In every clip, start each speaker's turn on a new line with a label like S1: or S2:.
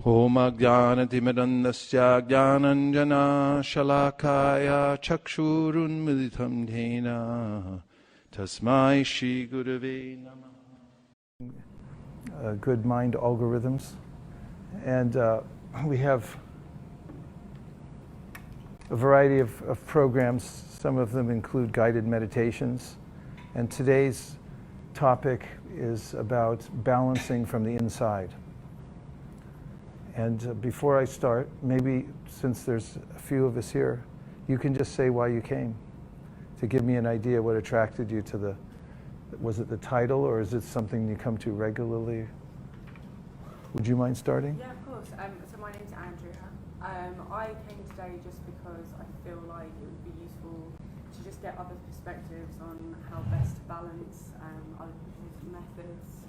S1: Om Ajnanatimidandasya Jnananjana Shalakaya Chakshurunmilitam Dhena Tasmai Shri Gurave Namah.
S2: Good mind algorithms. And we have a variety of programs. Some of them include guided meditations. And today's topic is about balancing from the inside. And before I start, maybe since there's a few of us here, you can just say why you came, to give me an idea what attracted you to the, was it the title or is it something you come to regularly? Would you mind starting?
S3: Yeah, of course. So my name's Andrea. I came today just because I feel like it would be useful to just get other perspectives on how best to balance other people's methods,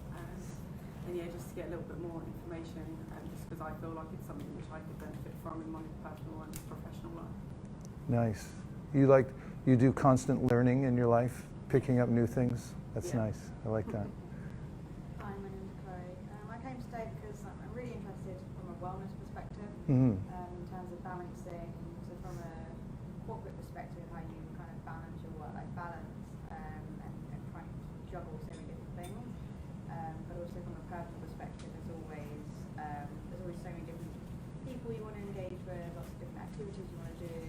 S3: and yeah, just to get a little bit more information, just because I feel like it's something which I could benefit from in my personal and professional life.
S2: Nice. You do constant learning in your life, picking up new things. That's nice. I like that.
S4: Hi, my name is Chloe. I came today because I'm really interested from a wellness perspective,
S2: Mm-hmm.
S4: in terms of balancing. So from a corporate perspective, how you kind of balance your work-life balance, and trying to juggle so many different things. But also from a personal perspective, there's always so many different people you want to engage with, lots of different activities you want to do.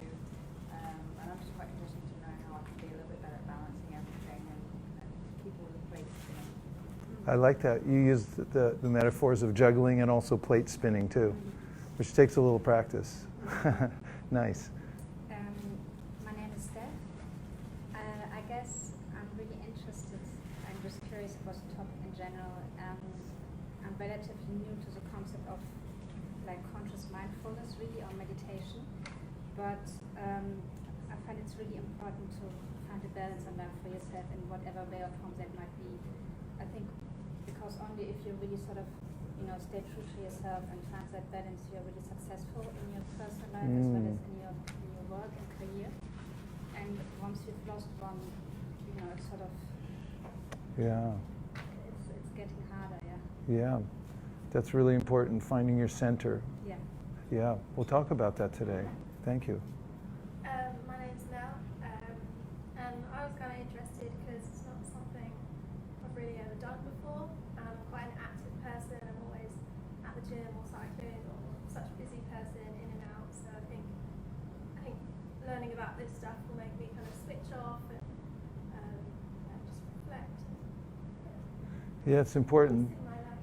S4: And I'm just quite interested to know how I can be a little bit better at balancing everything and keep all the plates spinning.
S2: I like that. You use the metaphors of juggling and also plate spinning too, which takes a little practice. Nice.
S5: My name is Steph. I guess I'm really interested, I'm just curious about the topic in general. I'm relatively new to the concept of like conscious mindfulness really, or meditation, but I find it's really important to find a balance in life for yourself in whatever way or form that might be. I think because only if you really sort of stay true to yourself and find that balance, you're really successful in your personal life as well as in your work and career. And once you've lost one, it's sort of it's getting harder.
S2: Yeah, that's really important, finding your center. Yeah, we'll talk about that today. Thank you.
S6: My name's Nell, and I was kind of interested because it's not something I've really ever done before. I'm quite an active person. I'm always at the gym or cycling, or such a busy person in and out. So I think learning about this stuff will make me kind of switch off and just reflect.
S2: Yeah, it's important.
S6: In my life.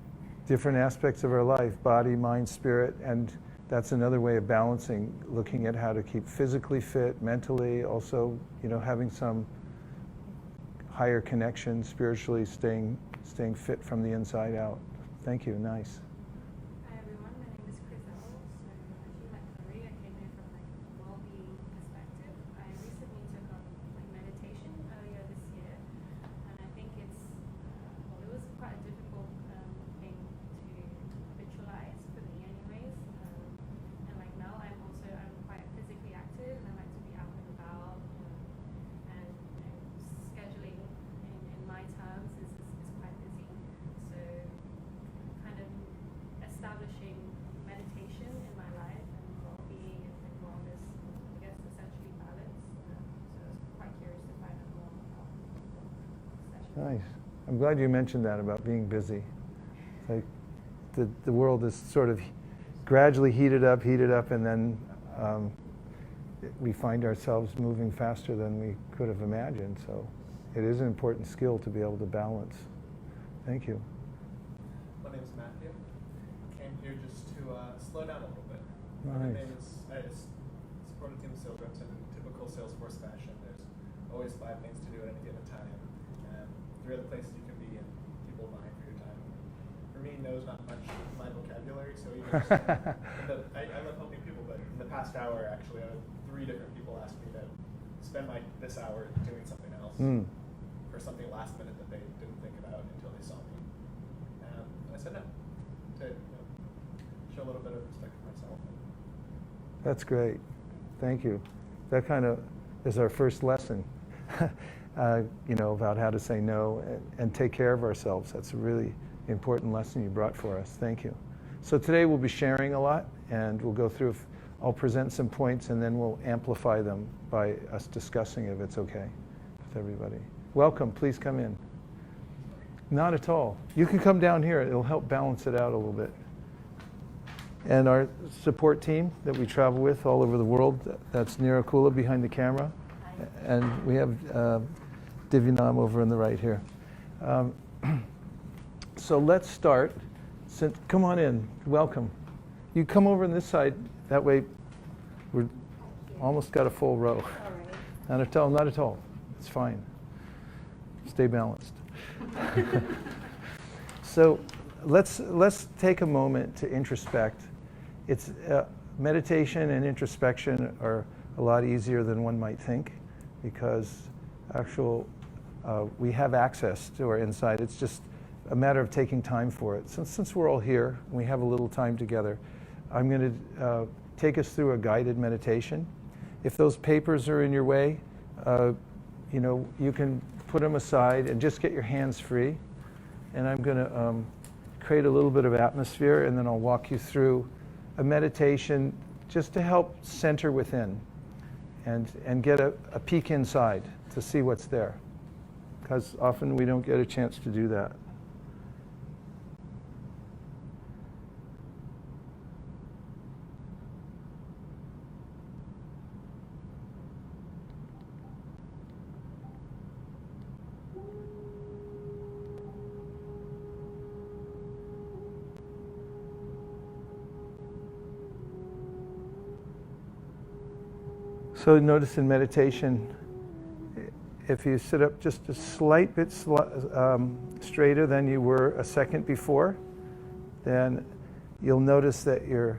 S2: Different aspects of our life, body, mind, spirit, and that's another way of balancing, looking at how to keep physically fit, mentally, also, having some higher connection, spiritually staying fit from the inside out. Thank you, nice.
S7: Hi everyone, my name is Chris Owls. So I feel like Marie, I came here from a well-being perspective. I recently took up meditation earlier this year, and I think it was quite a difficult thing to habitualize for me anyways. And like now I'm quite physically active and I like to be out and about, and scheduling in my terms is quite busy. So kind of establishing meditation in my life and well-being and wellness, I guess essentially balance. So I was quite curious to find out more about sessions.
S2: Nice. I'm glad you mentioned that about being busy. Like the world is sort of gradually heated up, and then we find ourselves moving faster than we could have imagined. So it is an important skill to be able to balance. Thank you.
S8: My name is Matthew. Came here just to slow down a little bit.
S2: Nice.
S8: My name is, I support a team of sales reps, and in typical Salesforce fashion, there's always 5 things to do at any given time, and 3 other places you can be, and people vying for your time. For me, no is not much in my vocabulary, so even just, I love helping people, but in the past hour, actually, I had 3 different people ask me to spend this hour doing something else for something last minute that they didn't think about until they saw me. And I said no, to show a little bit of respect for myself.
S2: That's great. Thank you. That kind of is our first lesson, about how to say no and take care of ourselves. That's a really important lesson you brought for us. Thank you. So today we'll be sharing a lot, and we'll go through, I'll present some points, and then we'll amplify them by us discussing if it's okay with everybody. Welcome, please come in. Not at all. You can come down here, it'll help balance it out a little bit. And our support team that we travel with all over the world, that's Nirakula behind the camera. And we have Divyanam over on the right here. So let's start. Come on in, welcome. You come over on this side, that way we're almost got a full row. Not at all, not at all. It's fine. Stay balanced. So let's take a moment to introspect. It's meditation and introspection are a lot easier than one might think, because we have access to our inside. It's just a matter of taking time for it. Since we're all here, and we have a little time together, I'm going to take us through a guided meditation. If those papers are in your way, you can put them aside and just get your hands free. And I'm going to create a little bit of atmosphere, and then I'll walk you through a meditation just to help center within and get a peek inside to see what's there, because often we don't get a chance to do that. So notice in meditation, if you sit up just a slight bit straighter than you were a second before, then you'll notice that you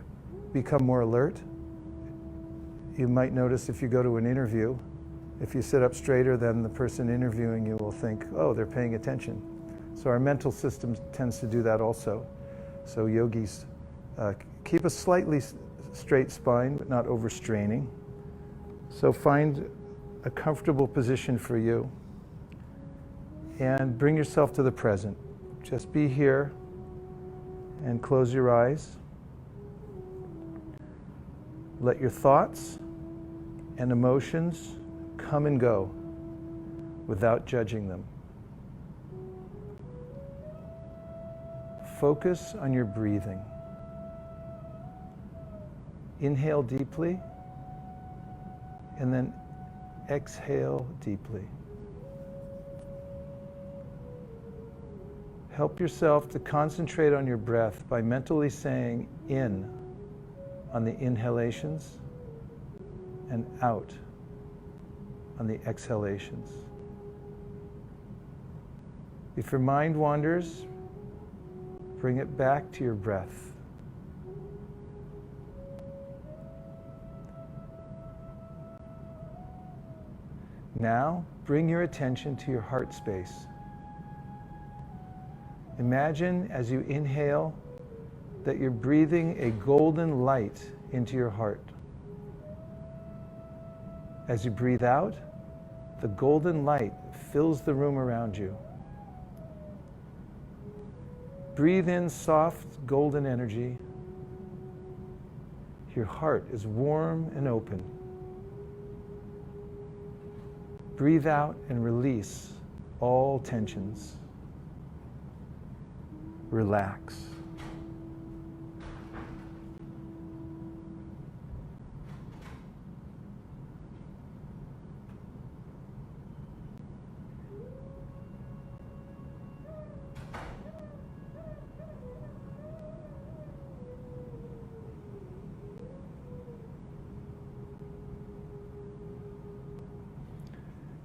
S2: become more alert. You might notice if you go to an interview, if you sit up straighter, then the person interviewing you will think, oh, they're paying attention. So our mental system tends to do that also. So yogis keep a slightly straight spine, but not overstraining. So find a comfortable position for you and bring yourself to the present. Just be here and close your eyes. Let your thoughts and emotions come and go without judging them. Focus on your breathing. Inhale deeply, and then exhale deeply. Help yourself to concentrate on your breath by mentally saying in on the inhalations and out on the exhalations. If your mind wanders, bring it back to your breath. Now, bring your attention to your heart space. Imagine as you inhale that you're breathing a golden light into your heart. As you breathe out, the golden light fills the room around you. Breathe in soft golden energy. Your heart is warm and open. Breathe out and release all tensions. Relax.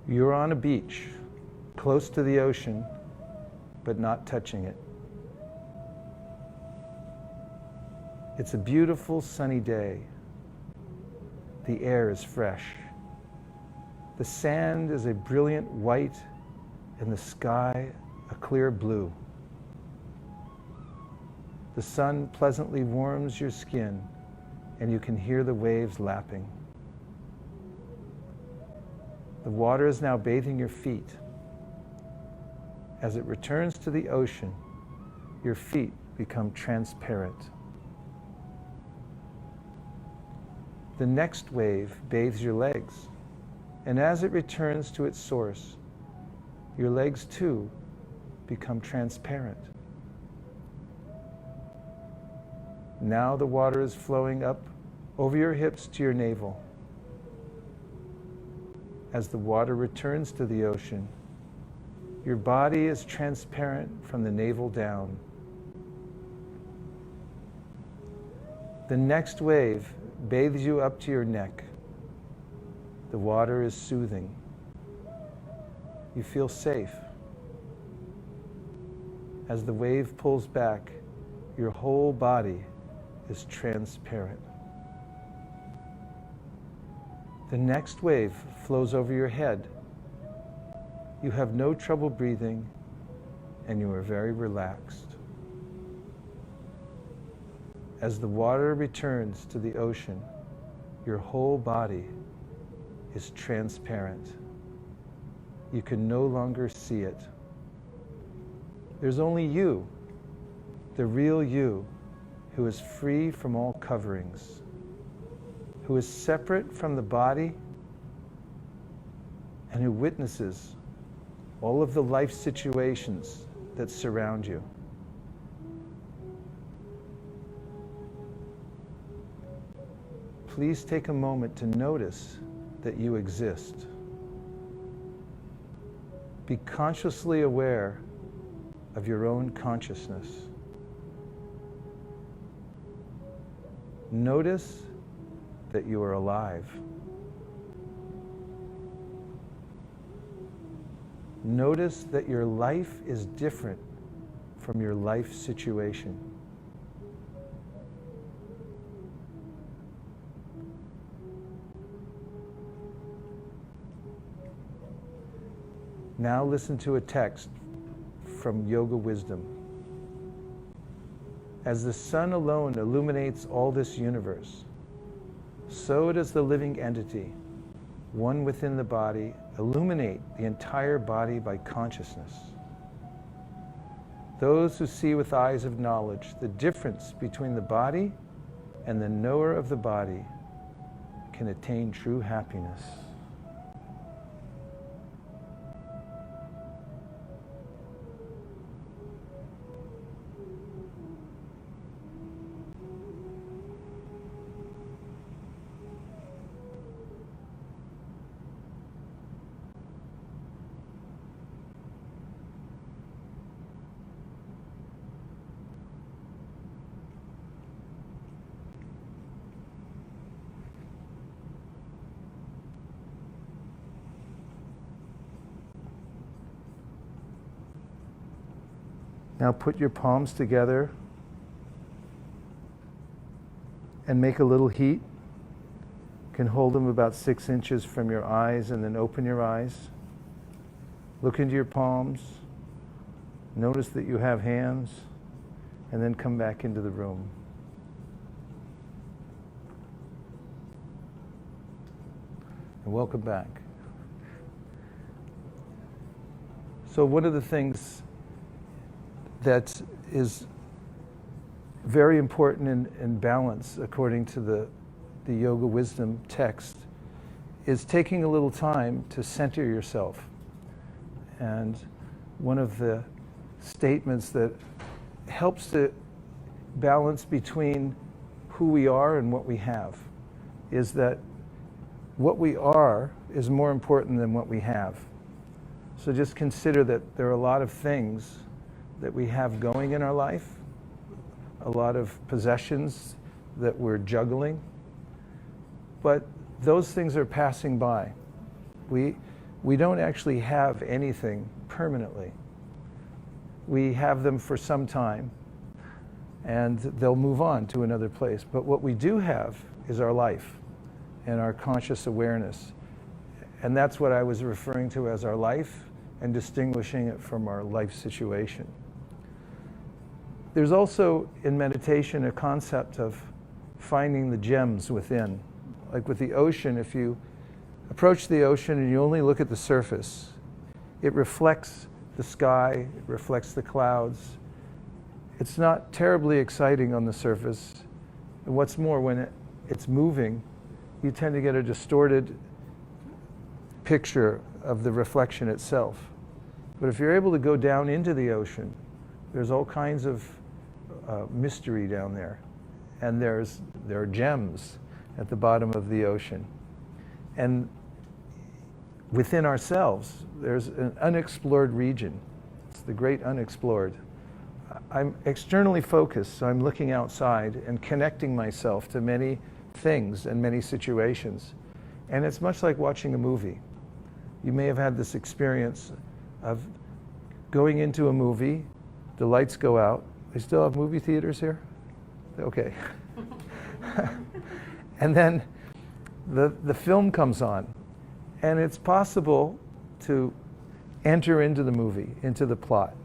S2: You're on a beach, close to the ocean, but not touching it. It's a beautiful sunny day. The air is fresh. The sand is a brilliant white, and the sky a clear blue. The sun pleasantly warms your skin, and you can hear the waves lapping. The water is now bathing your feet. As it returns to the ocean, your feet become transparent. the next wave bathes your legs. And as it returns to its source, your legs too become transparent. Now the water is flowing up over your hips to your navel. As the water returns to the ocean, your body is transparent from the navel down. The next wave bathes you up to your neck. The water is soothing. You feel safe. As the wave pulls back, your whole body is transparent. The next wave flows over your head. You have no trouble breathing, and you are very relaxed. As the water returns to the ocean, your whole body is transparent. You can no longer see it. There's only you, the real you, who is free from all coverings, who is separate from the body, and who witnesses all of the life situations that surround you. Please take a moment to notice that you exist. Be consciously aware of your own consciousness. Notice that you are alive. Notice that your life is different from your life situation. Now listen to a text from Yoga Wisdom. As the sun alone illuminates all this universe, so does the living entity, one within the body, illuminate the entire body by consciousness. Those who see with eyes of knowledge the difference between the body and the knower of the body can attain true happiness. Now put your palms together and make a little heat. You can hold them about 6 inches from your eyes and then open your eyes. Look into your palms. Notice that you have hands, and then come back into the room. And welcome back. So one of the things that is very important in balance, according to the Yoga Wisdom text, is taking a little time to center yourself. And one of the statements that helps to balance between who we are and what we have is that what we are is more important than what we have. So just consider that there are a lot of things that we have going in our life, a lot of possessions that we're juggling, but those things are passing by. We don't actually have anything permanently. We have them for some time, and they'll move on to another place. But what we do have is our life and our conscious awareness. And that's what I was referring to as our life and distinguishing it from our life situation. There's also, in meditation, a concept of finding the gems within. Like with the ocean, if you approach the ocean and you only look at the surface, it reflects the sky, it reflects the clouds. It's not terribly exciting on the surface. And what's more, when it's moving, you tend to get a distorted picture of the reflection itself. But if you're able to go down into the ocean, there's all kinds of mystery down there. And there are gems at the bottom of the ocean. And within ourselves, there's an unexplored region. It's the great unexplored. I'm externally focused, so I'm looking outside and connecting myself to many things and many situations. And it's much like watching a movie. You may have had this experience of going into a movie, the lights go out. They still have movie theaters here? Okay. And then the film comes on, and it's possible to enter into the movie, into the plot.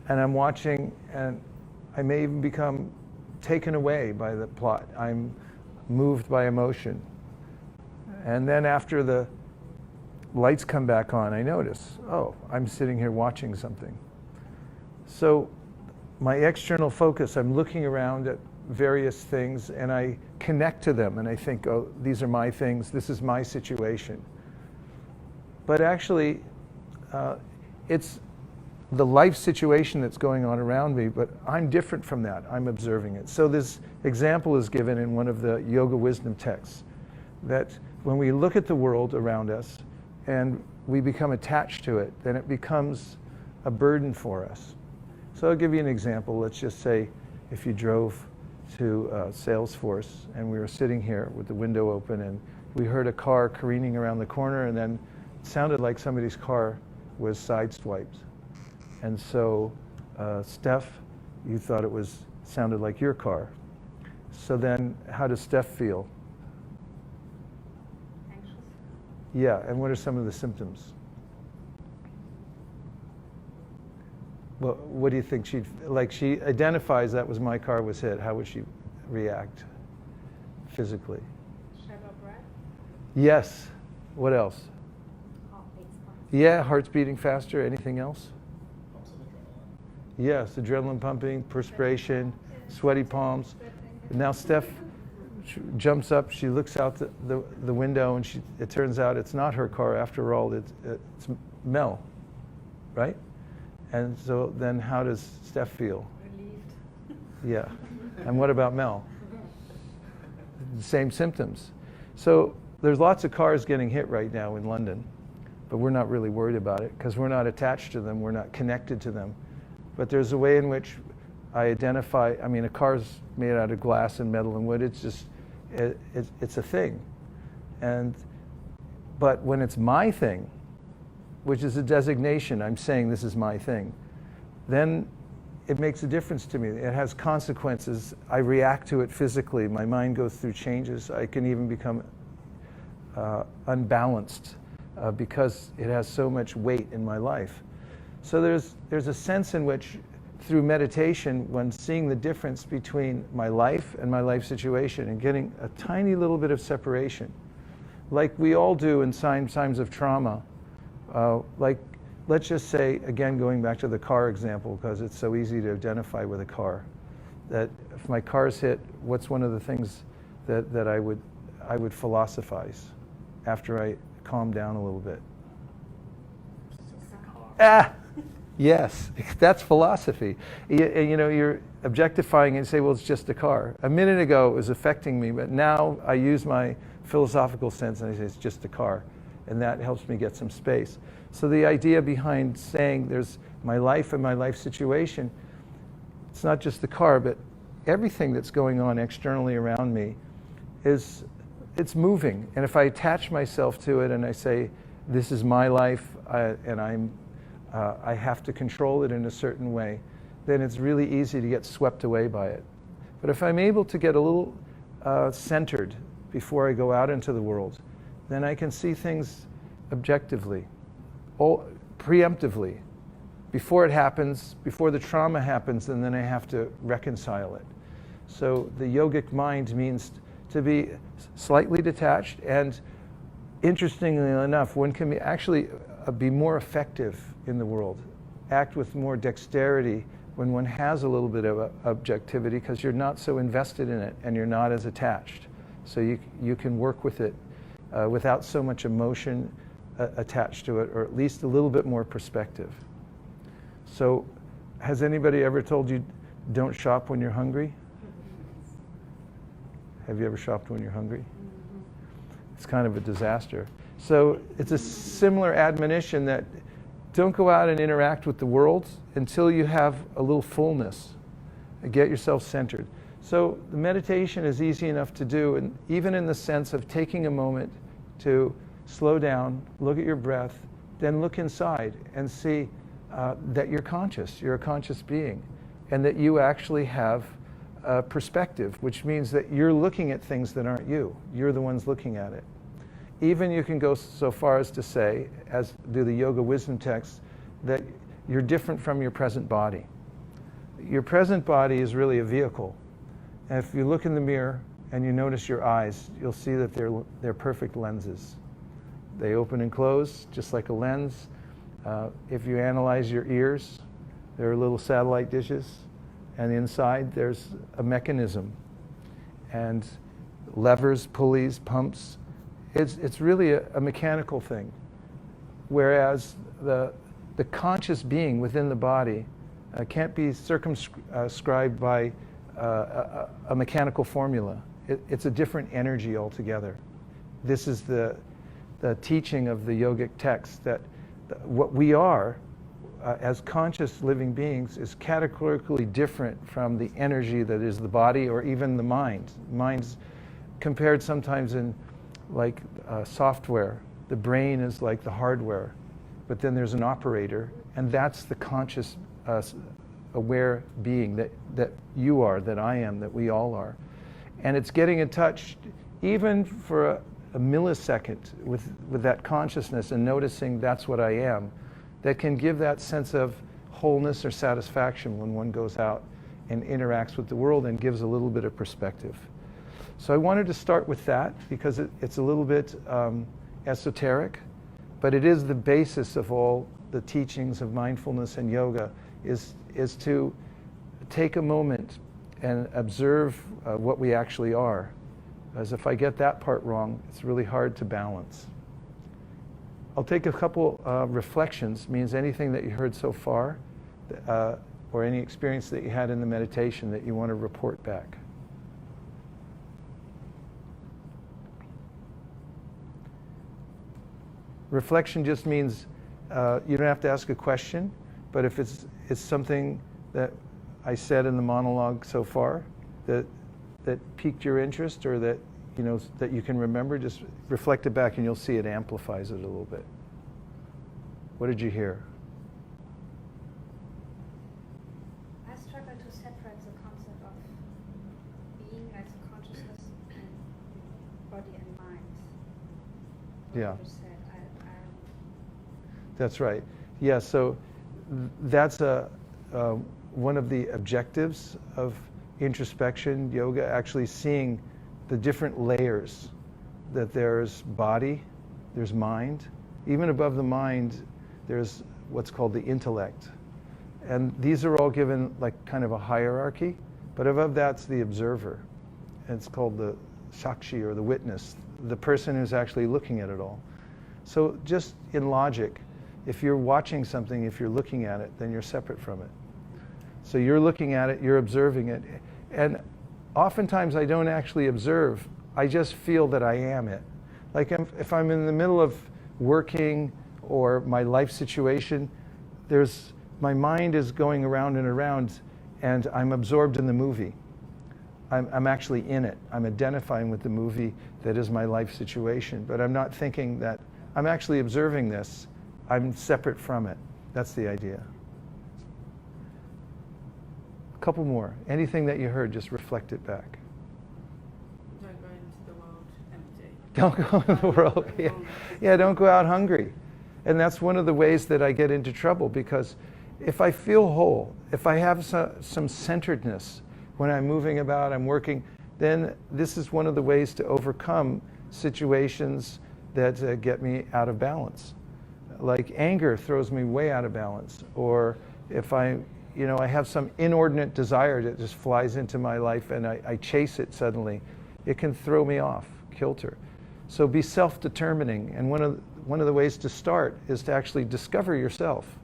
S2: And I'm watching, and I may even become taken away by the plot. I'm moved by emotion. And then after the lights come back on, I notice, oh, I'm sitting here watching something. So my external focus, I'm looking around at various things, and I connect to them, and I think, oh, these are my things, this is my situation. But actually, it's the life situation that's going on around me, but I'm different from that. I'm observing it. So this example is given in one of the yoga wisdom texts, that when we look at the world around us and we become attached to it, then it becomes a burden for us. So I'll give you an example. Let's just say if you drove to Salesforce and we were sitting here with the window open and we heard a car careening around the corner, and then it sounded like somebody's car was sideswiped. And so, Steph, you thought it sounded like your car. So then, how does Steph feel?
S5: Anxious.
S2: Yeah, and what are some of the symptoms? Well, what do you think she identifies that was my car was hit. How would she react physically?
S5: Shallow breath.
S2: Yes. What else?
S5: Heart beats faster.
S2: Yeah, heart's beating faster. Anything else?
S8: Pumps of adrenaline.
S2: Yes, adrenaline pumping, perspiration, sweaty palms. Now Steph jumps up, she looks out the window, and it turns out it's not her car after all, it's Mel, right? And so then how does Steph feel?
S5: Relieved.
S2: Yeah. And what about Mel? Same symptoms. So there's lots of cars getting hit right now in London, but we're not really worried about it because we're not attached to them, we're not connected to them. But there's a way in which I identify, I mean, a car's made out of glass and metal and wood, it's just, it's a thing. But when it's my thing, which is a designation, I'm saying this is my thing, then it makes a difference to me. It has consequences. I react to it physically. My mind goes through changes. I can even become unbalanced because it has so much weight in my life. So there's a sense in which, through meditation, when seeing the difference between my life and my life situation and getting a tiny little bit of separation, like we all do in times of trauma, like let's just say, again, going back to the car example, because it's so easy to identify with a car, that if my car's hit, what's one of the things that I would philosophize after I calm down a little bit? Yes, that's philosophy. You know, you're objectifying it and say, well, it's just a car. A minute ago, it was affecting me, but now I use my philosophical sense and I say, it's just a car. And that helps me get some space. So the idea behind saying there's my life and my life situation, it's not just the car, but everything that's going on externally around me it's moving. And if I attach myself to it and I say, this is my life, and I have to control it in a certain way, then it's really easy to get swept away by it. But if I'm able to get a little centered before I go out into the world, then I can see things objectively, preemptively, before it happens, before the trauma happens, and then I have to reconcile it. So the yogic mind means to be slightly detached, and interestingly enough, one can actually be more effective in the world, act with more dexterity when one has a little bit of objectivity, because you're not so invested in it and you're not as attached. So you can work with it without so much emotion attached to it, or at least a little bit more perspective. So has anybody ever told you don't shop when you're hungry? Have you ever shopped when you're hungry? It's kind of a disaster. So it's a similar admonition that don't go out and interact with the world until you have a little fullness. Get yourself centered. So the meditation is easy enough to do, and even in the sense of taking a moment to slow down, look at your breath, then look inside and see that you're conscious, you're a conscious being, and that you actually have perspective, which means that you're looking at things that aren't you. You're the ones looking at it. Even you can go so far as to say, as do the yoga wisdom texts, that you're different from your present body. Your present body is really a vehicle. And if you look in the mirror and you notice your eyes, you'll see that they're perfect lenses. They open and close just like a lens. If you analyze your ears, they're little satellite dishes. And inside there's a mechanism. And levers, pulleys, pumps. It's really a mechanical thing. Whereas the conscious being within the body can't be circumscribed by a mechanical formula. It's a different energy altogether. This is the teaching of the yogic text, that what we are as conscious living beings is categorically different from the energy that is the body or even the mind. Mind's compared sometimes in like software. The brain is like the hardware, but then there's an operator, and that's the conscious aware being that you are, that I am, that we all are. And it's getting in touch even for a millisecond with that consciousness and noticing that's what I am, that can give that sense of wholeness or satisfaction when one goes out and interacts with the world and gives a little bit of perspective. So I wanted to start with that because it's a little bit esoteric, but it is the basis of all the teachings of mindfulness and yoga, is to take a moment and observe what we actually are. As if I get that part wrong, it's really hard to balance. I'll take a couple reflections, means anything that you heard so far, or any experience that you had in the meditation that you want to report back. Reflection just means you don't have to ask a question, but if it's something that I said in the monologue so far that piqued your interest, or that that you can remember, just reflect it back and you'll see it amplifies it a little bit. What did you hear?
S5: I struggle to separate the concept of being as a consciousness and body and mind.
S2: Yeah.
S5: What you said.
S2: That's right. Yeah, so that's one of the objectives of introspection, yoga, actually seeing the different layers, that there's body, there's mind. Even above the mind, there's what's called the intellect. And these are all given like kind of a hierarchy, but above that's the observer. And it's called the sakshi, or the witness, the person who's actually looking at it all. So just in logic, if you're watching something, if you're looking at it, then you're separate from it. So you're looking at it, you're observing it. And oftentimes I don't actually observe, I just feel that I am it. Like if I'm in the middle of working or my life situation, my mind is going around and around, and I'm absorbed in the movie. I'm actually in it. I'm identifying with the movie that is my life situation, but I'm not thinking that I'm actually observing this. I'm separate from it. That's the idea. A couple more. Anything that you heard, just reflect it back.
S3: Don't go into the world empty.
S2: Don't go in the world. Yeah, don't go out hungry. And that's one of the ways that I get into trouble, because if I feel whole, if I have some centeredness when I'm moving about, I'm working, then this is one of the ways to overcome situations that get me out of balance. Like anger throws me way out of balance, or if I have some inordinate desire that just flies into my life and I chase it suddenly, it can throw me off kilter. So be self-determining, and one of the ways to start is to actually discover yourself.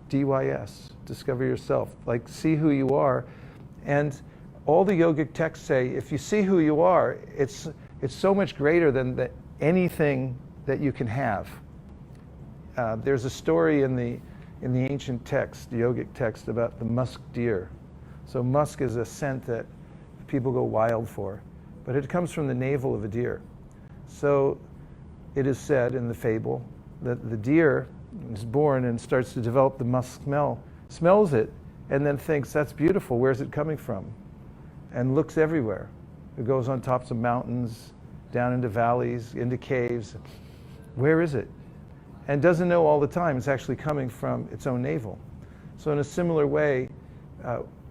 S2: DYS, discover yourself. Like, see who you are. And all the yogic texts say, if you see who you are, it's so much greater than anything that you can have. There's a story in the ancient text, the yogic text, about the musk deer. So musk is a scent that people go wild for, but it comes from the navel of a deer. So it is said in the fable that the deer is born and starts to develop the musk smell, smells it, and then thinks, that's beautiful, where's it coming from? And looks everywhere. It goes on tops of mountains, down into valleys, into caves. Where is it? And doesn't know all the time it's actually coming from its own navel. So in a similar way,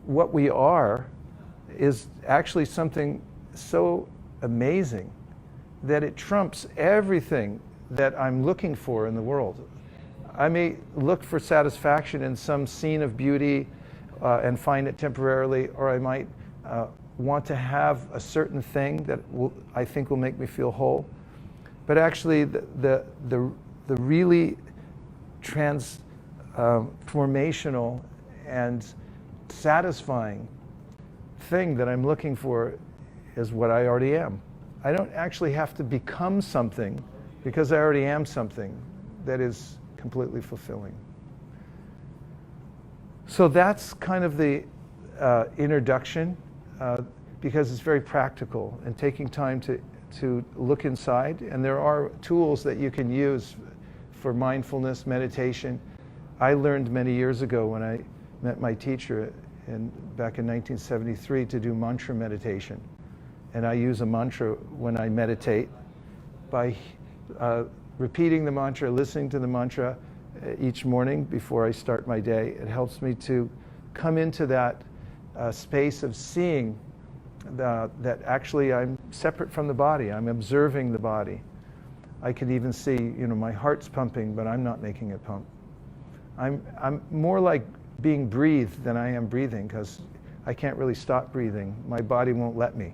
S2: what we are is actually something so amazing that it trumps everything that I'm looking for in the world. I may look for satisfaction in some scene of beauty and find it temporarily, or I might want to have a certain thing that I think will make me feel whole. But actually, the really transformational and satisfying thing that I'm looking for is what I already am. I don't actually have to become something, because I already am something that is completely fulfilling. So that's kind of the introduction, because it's very practical and taking time to look inside. And there are tools that you can use for mindfulness, meditation. I learned many years ago when I met my teacher back in 1973 to do mantra meditation. And I use a mantra when I meditate by repeating the mantra, listening to the mantra each morning before I start my day. It helps me to come into that space of seeing that actually I'm separate from the body. I'm observing the body. I can even see, my heart's pumping, but I'm not making it pump. I'm more like being breathed than I am breathing, because I can't really stop breathing. My body won't let me.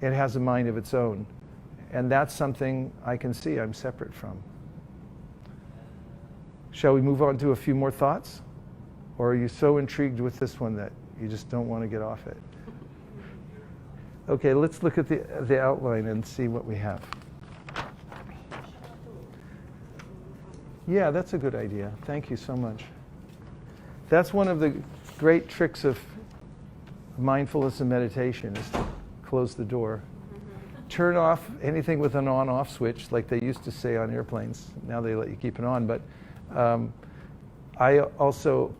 S2: It has a mind of its own. And that's something I can see I'm separate from. Shall we move on to a few more thoughts? Or are you so intrigued with this one that you just don't want to get off it? Okay, let's look at the outline and see what we have. Yeah, that's a good idea. Thank you so much. That's one of the great tricks of mindfulness and meditation, is to close the door. Turn off anything with an on-off switch, like they used to say on airplanes. Now they let you keep it on. But I also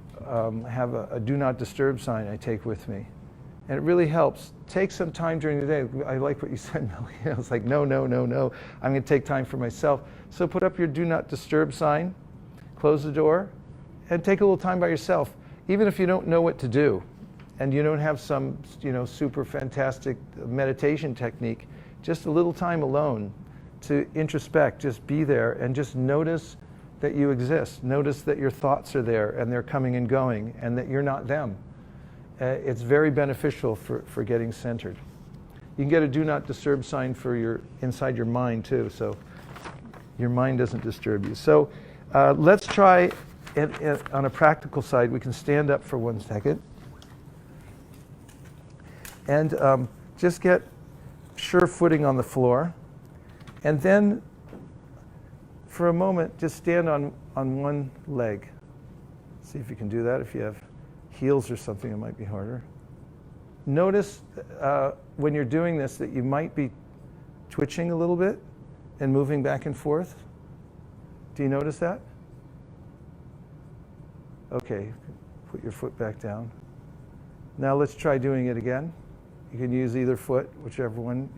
S2: have a do not disturb sign I take with me. And it really helps. Take some time during the day. I like what you said, Melly. I was like, no. I'm going to take time for myself. So put up your do not disturb sign, close the door, and take a little time by yourself. Even if you don't know what to do, and you don't have some super fantastic meditation technique, just a little time alone to introspect, just be there and just notice that you exist. Notice that your thoughts are there and they're coming and going, and that you're not them. It's very beneficial for getting centered. You can get a do not disturb sign for inside your mind too, so your mind doesn't disturb you. So let's try on a practical side. We can stand up for 1 second. And just get sure footing on the floor. And then, for a moment, just stand on one leg. See if you can do that. If you have heels or something, it might be harder. Notice when you're doing this that you might be twitching a little bit and moving back and forth. Do you notice that? Okay, put your foot back down. Now let's try doing it again. You can use either foot, whichever one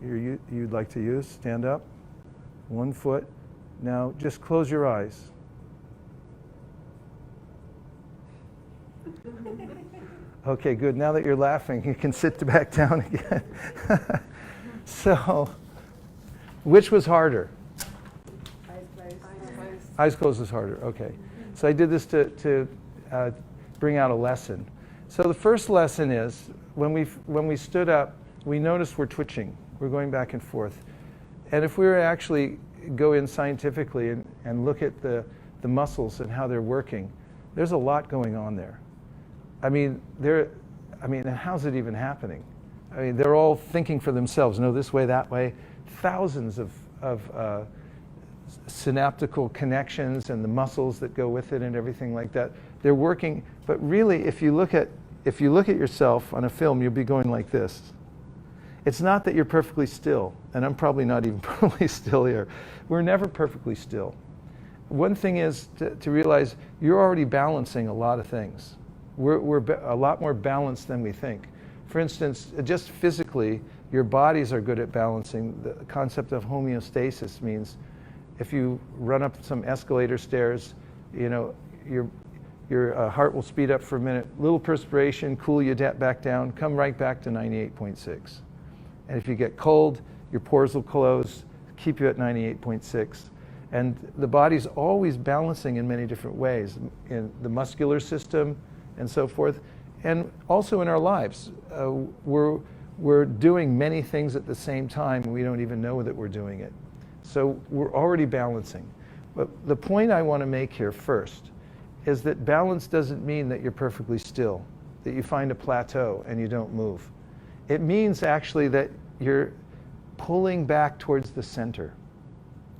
S2: you'd like to use. Stand up. One foot. Now just close your eyes. Okay, good. Now that you're laughing, you can sit back down again. So, which was harder?
S3: Eyes closed.
S2: Eyes closed is harder. Okay. So I did this to bring out a lesson. So the first lesson is when we stood up, we noticed we're twitching. We're going back and forth. And if we were to actually go in scientifically and look at the muscles and how they're working, there's a lot going on there. I mean, how's it even happening? I mean, they're all thinking for themselves. No, this way, that way. Thousands of synaptical connections and the muscles that go with it and everything like that. They're working, but really, if you look at yourself on a film, you'll be going like this. It's not that you're perfectly still, and I'm probably not even perfectly still here. We're never perfectly still. One thing is to realize you're already balancing a lot of things. We're a lot more balanced than we think. For instance, just physically, your bodies are good at balancing. The concept of homeostasis means if you run up some escalator stairs, you know, your heart will speed up for a minute, little perspiration, cool you back down, come right back to 98.6. And if you get cold, your pores will close, keep you at 98.6. And the body's always balancing in many different ways, in the muscular system and so forth. And also in our lives, we're doing many things at the same time, and we don't even know that we're doing it. So we're already balancing. But the point I want to make here first is that balance doesn't mean that you're perfectly still, that you find a plateau and you don't move. It means actually that you're pulling back towards the center.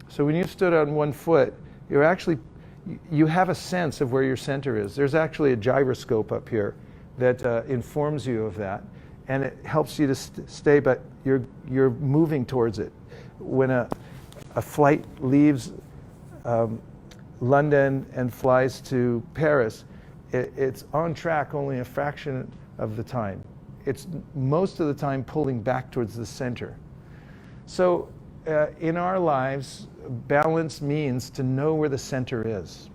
S2: So when you stood on one foot, you have a sense of where your center is. There's actually a gyroscope up here that informs you of that, and it helps you to stay, but you're moving towards it. When a flight leaves London and flies to Paris, it's on track only a fraction of the time. It's most of the time pulling back towards the center. So in our lives, balance means to know where the center is.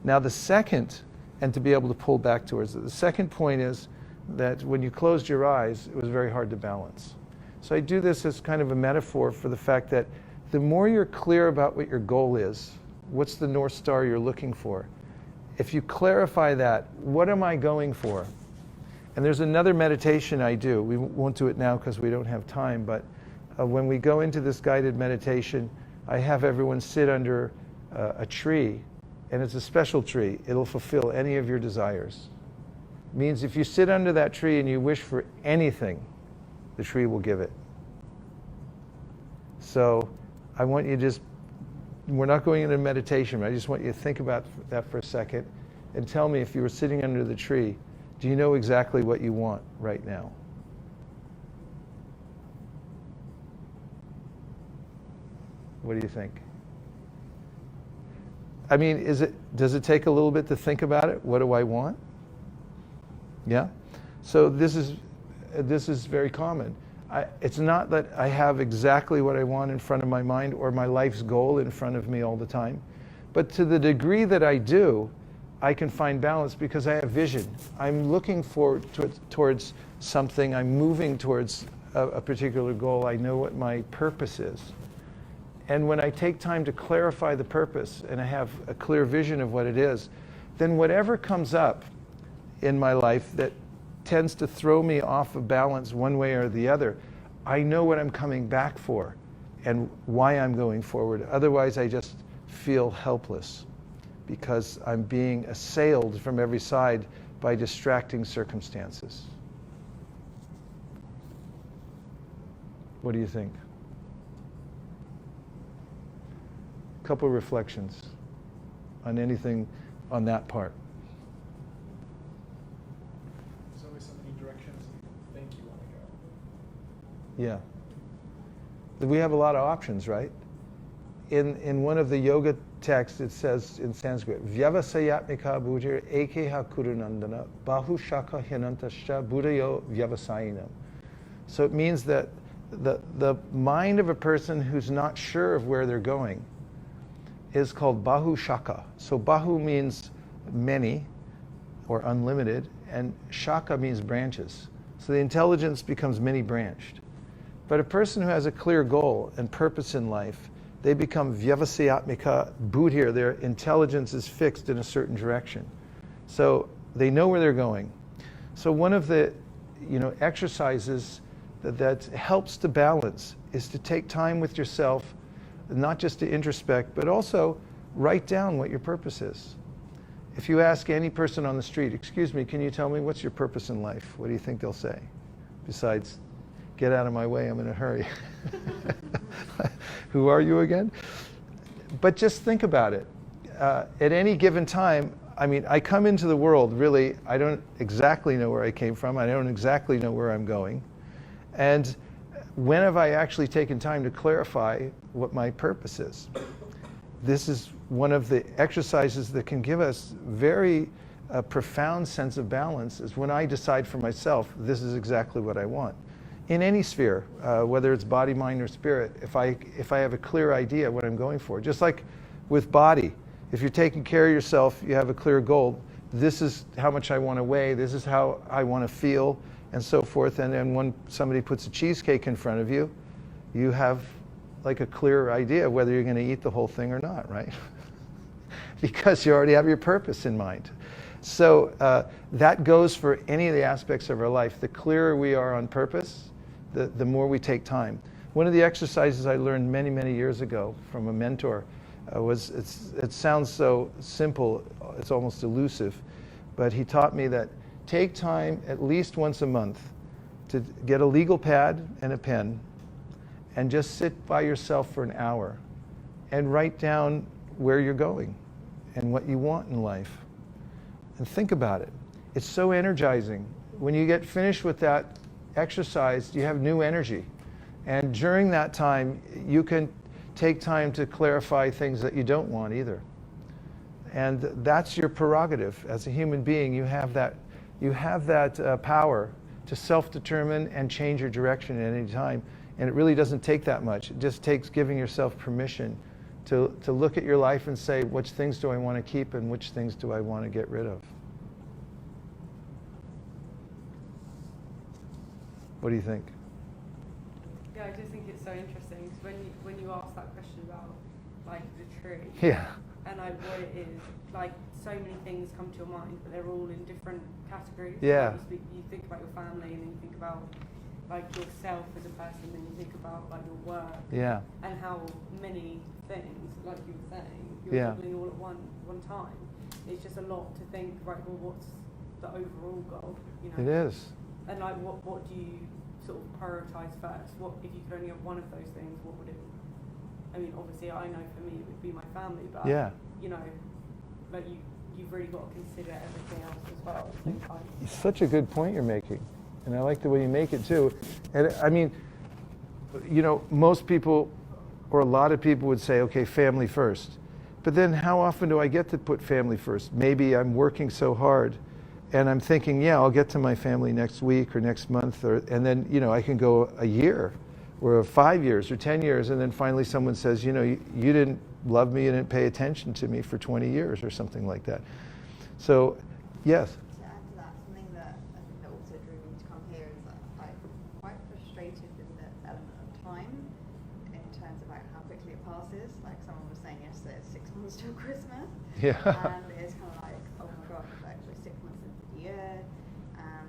S2: Now the second, and to be able to pull back towards it. The second point is that when you closed your eyes, it was very hard to balance. So I do this as kind of a metaphor for the fact that the more you're clear about what your goal is, what's the North Star you're looking for, if you clarify that, what am I going for? And there's another meditation I do. We won't do it now because we don't have time, but when we go into this guided meditation, I have everyone sit under a tree, and it's a special tree. It'll fulfill any of your desires. It means if you sit under that tree and you wish for anything, the tree will give it. So I want you to just, we're not going into meditation, but I just want you to think about that for a second and tell me, if you were sitting under the tree, do you know exactly what you want right now? What do you think? I mean, does it take a little bit to think about it? What do I want? Yeah? So this is very common. It's not that I have exactly what I want in front of my mind or my life's goal in front of me all the time. But to the degree that I do, I can find balance because I have vision. I'm looking forward towards something. I'm moving towards a particular goal. I know what my purpose is. And when I take time to clarify the purpose and I have a clear vision of what it is, then whatever comes up in my life that tends to throw me off of balance one way or the other, I know what I'm coming back for and why I'm going forward. Otherwise, I just feel helpless because I'm being assailed from every side by distracting circumstances. What do you think? A couple of reflections on anything on that part.
S8: There's always so many directions you think you want to go.
S2: Yeah. We have a lot of options, right? In one of the yoga texts, it says in Sanskrit, Vyavasayatmika bhujir ekeha kurunandana bahu shaka hinantascha buddhayo vyavasayinam. So it means that the mind of a person who's not sure of where they're going is called bahu shaka. So bahu means many or unlimited, and shaka means branches. So the intelligence becomes many-branched. But a person who has a clear goal and purpose in life, they become vyavasayatmika buddhir. Their intelligence is fixed in a certain direction. So they know where they're going. So one of the exercises that helps to balance is to take time with yourself, not just to introspect, but also write down what your purpose is. If you ask any person on the street, excuse me, can you tell me what's your purpose in life? What do you think they'll say? Besides, get out of my way, I'm in a hurry. Who are you again? But just think about it. At any given time, I mean, I come into the world, really, I don't exactly know where I came from. I don't exactly know where I'm going. And when have I actually taken time to clarify what my purpose is? This is one of the exercises that can give us very profound sense of balance, is when I decide for myself, this is exactly what I want. In any sphere, whether it's body, mind, or spirit, if I have a clear idea what I'm going for. Just like with body, if you're taking care of yourself, you have a clear goal. This is how much I want to weigh, this is how I want to feel, and so forth. And then when somebody puts a cheesecake in front of you, you have like a clear idea whether you're going to eat the whole thing or not, right? Because you already have your purpose in mind. So that goes for any of the aspects of our life. The clearer we are on purpose, the more we take time. One of the exercises I learned many, many years ago from a mentor was, it sounds so simple, it's almost elusive, but he taught me that take time at least once a month to get a legal pad and a pen and just sit by yourself for an hour and write down where you're going and what you want in life. And think about it. It's so energizing. When you get finished with that exercise, you have new energy. And during that time, you can take time to clarify things that you don't want either. And that's your prerogative. As a human being, you have that power to self-determine and change your direction at any time. And it really doesn't take that much. It just takes giving yourself permission to look at your life and say, which things do I want to keep and which things do I want to get rid of? What do you think?
S3: Yeah, I just think it's so interesting, because when you ask that question about like the tree,
S2: Yeah.
S3: and like what it is, like so many things come to your mind, but they're all in different categories.
S2: Yeah.
S3: Like you think about your family, and then you think about like yourself as a person, and you think about like your work.
S2: Yeah.
S3: And how many things, like you were saying, you're
S2: Yeah.
S3: juggling all at one time. It's just a lot to think. Right, well, what's the overall goal? You know.
S2: It is.
S3: And like, what do you sort of prioritize first? What if you could only have one of those things? What would it? I mean, obviously, I know for me it would be my family, but
S2: Yeah.
S3: you know, like you've really got to consider everything else as well at the same time.
S2: It's such a good point you're making, and I like the way you make it too. And I mean, you know, most people, or a lot of people would say, okay, family first. But then how often do I get to put family first? Maybe I'm working so hard and I'm thinking, yeah, I'll get to my family next week or next month, and then, you know, I can go a year or 5 years or 10 years, and then finally someone says, you know, you didn't love me, you didn't pay attention to me for 20 years or something like that. So, yes?
S4: To add to that, something that I think that also drew me to come here is that I'm quite frustrated in the element of time in terms of like how quickly it passes. Like someone was saying yesterday, it's 6 months till Christmas.
S2: Yeah.
S4: And it's kind of like, oh my gosh, it's actually 6 months into the year. And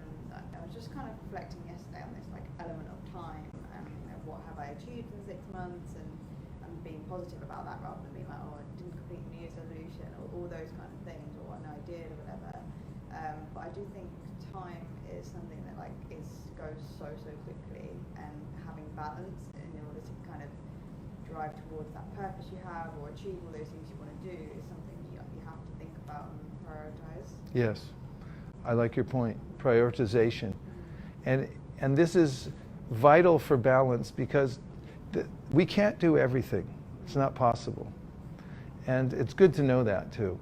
S4: I was just kind of reflecting yesterday on this like element of time and you know, what have I achieved in 6 months, and being positive about that rather than being like, oh, I didn't complete the New Year's resolution, or all those kind of things, or no, I did, or whatever. But I do think time is something that like goes so quickly, and having balance in order to kind of drive towards that purpose you have or achieve all those things you want to do is something you have to think about and prioritize.
S2: Yes, I like your point, prioritization. And this is vital for balance, because we can't do everything. It's not possible. And it's good to know that too.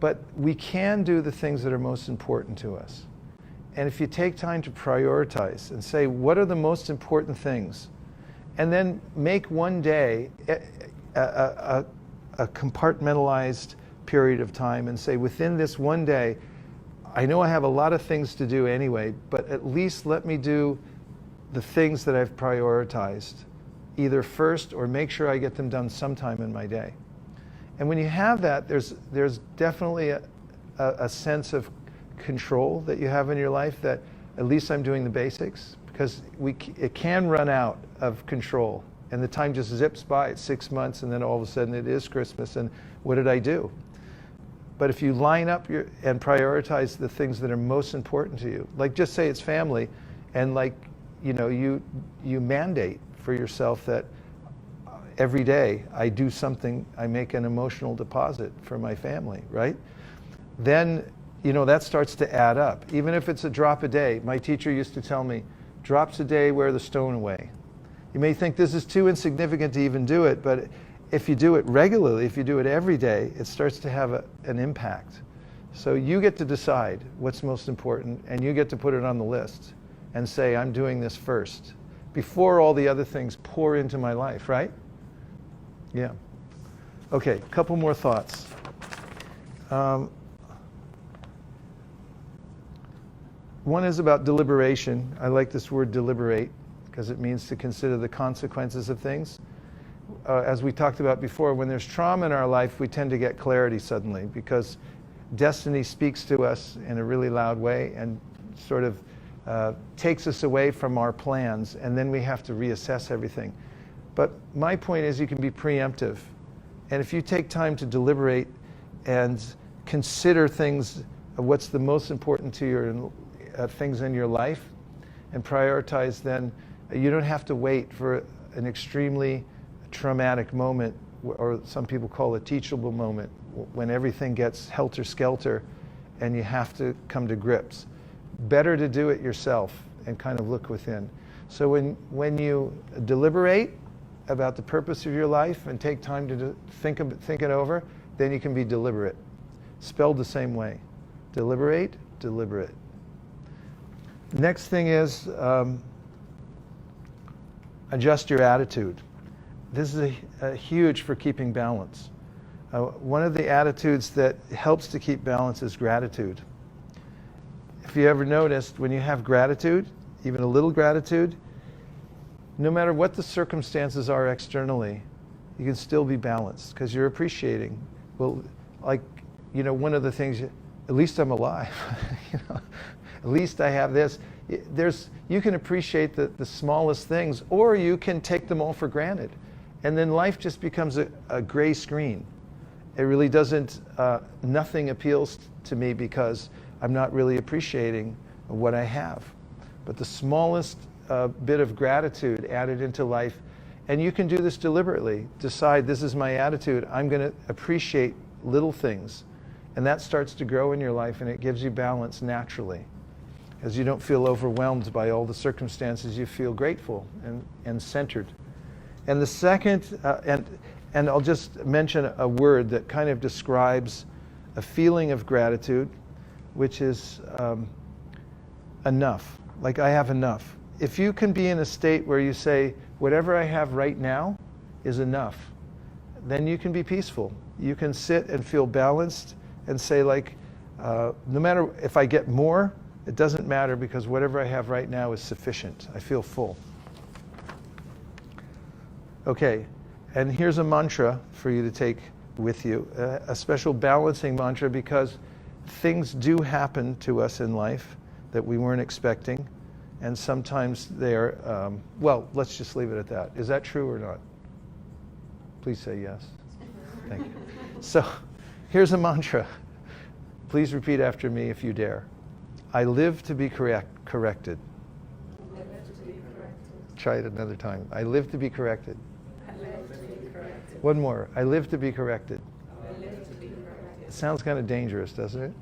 S2: But we can do the things that are most important to us. And if you take time to prioritize and say, what are the most important things? And then make one day a compartmentalized period of time and say, within this one day, I know I have a lot of things to do anyway, but at least let me do the things that I've prioritized either first, or make sure I get them done sometime in my day. And when you have that, there's definitely a sense of control that you have in your life, that at least I'm doing the basics, because it can run out of control, and the time just zips by. It's 6 months, and then all of a sudden it is Christmas, and what did I do? But if you line up and prioritize the things that are most important to you, like just say it's family, and like, you know, you mandate for yourself that every day I do something, I make an emotional deposit for my family, right? Then, you know, that starts to add up. Even if it's a drop a day, my teacher used to tell me, drops a day wear the stone away. You may think this is too insignificant to even do it, but if you do it regularly, if you do it every day, it starts to have an impact. So you get to decide what's most important, and you get to put it on the list and say, I'm doing this first, before all the other things pour into my life, right? Yeah. Okay, a couple more thoughts. One is about deliberation. I like this word deliberate because it means to consider the consequences of things. As we talked about before, when there's trauma in our life, we tend to get clarity suddenly because destiny speaks to us in a really loud way and sort of takes us away from our plans, and then we have to reassess everything. But my point is you can be preemptive. And if you take time to deliberate and consider things, what's the most important to your things in your life, and prioritize, then you don't have to wait for an extremely traumatic moment, or some people call a teachable moment, when everything gets helter-skelter and you have to come to grips. Better to do it yourself and kind of look within. So when you deliberate about the purpose of your life and take time to think it over, then you can be deliberate. Spelled the same way. Deliberate, deliberate. Next thing is adjust your attitude. This is a huge for keeping balance. One of the attitudes that helps to keep balance is gratitude. If you ever noticed, when you have gratitude, even a little gratitude, no matter what the circumstances are externally, you can still be balanced because you're appreciating. Well, like, you know, one of the things, at least I'm alive. You know, at least I have this. You can appreciate the smallest things, or you can take them all for granted. And then life just becomes a gray screen. It really doesn't, nothing appeals to me because I'm not really appreciating what I have. But the smallest bit of gratitude added into life, and you can do this deliberately. Decide, this is my attitude. I'm going to appreciate little things. And that starts to grow in your life, and it gives you balance naturally. As you don't feel overwhelmed by all the circumstances, you feel grateful and centered. And the second, and I'll just mention a word that kind of describes a feeling of gratitude, which is enough. Like, I have enough. If you can be in a state where you say, whatever I have right now is enough, then you can be peaceful. You can sit and feel balanced and say, like, no matter if I get more, it doesn't matter because whatever I have right now is sufficient. I feel full. Okay, and here's a mantra for you to take with you, a special balancing mantra, because things do happen to us in life that we weren't expecting, and sometimes they're, well, let's just leave it at that. Is that true or not? Please say yes. Thank you. So here's a mantra. Please repeat after me if you dare. I live to be corrected. Try it another time. I live to be corrected. One more. I live to be corrected. It sounds kind of dangerous, doesn't it?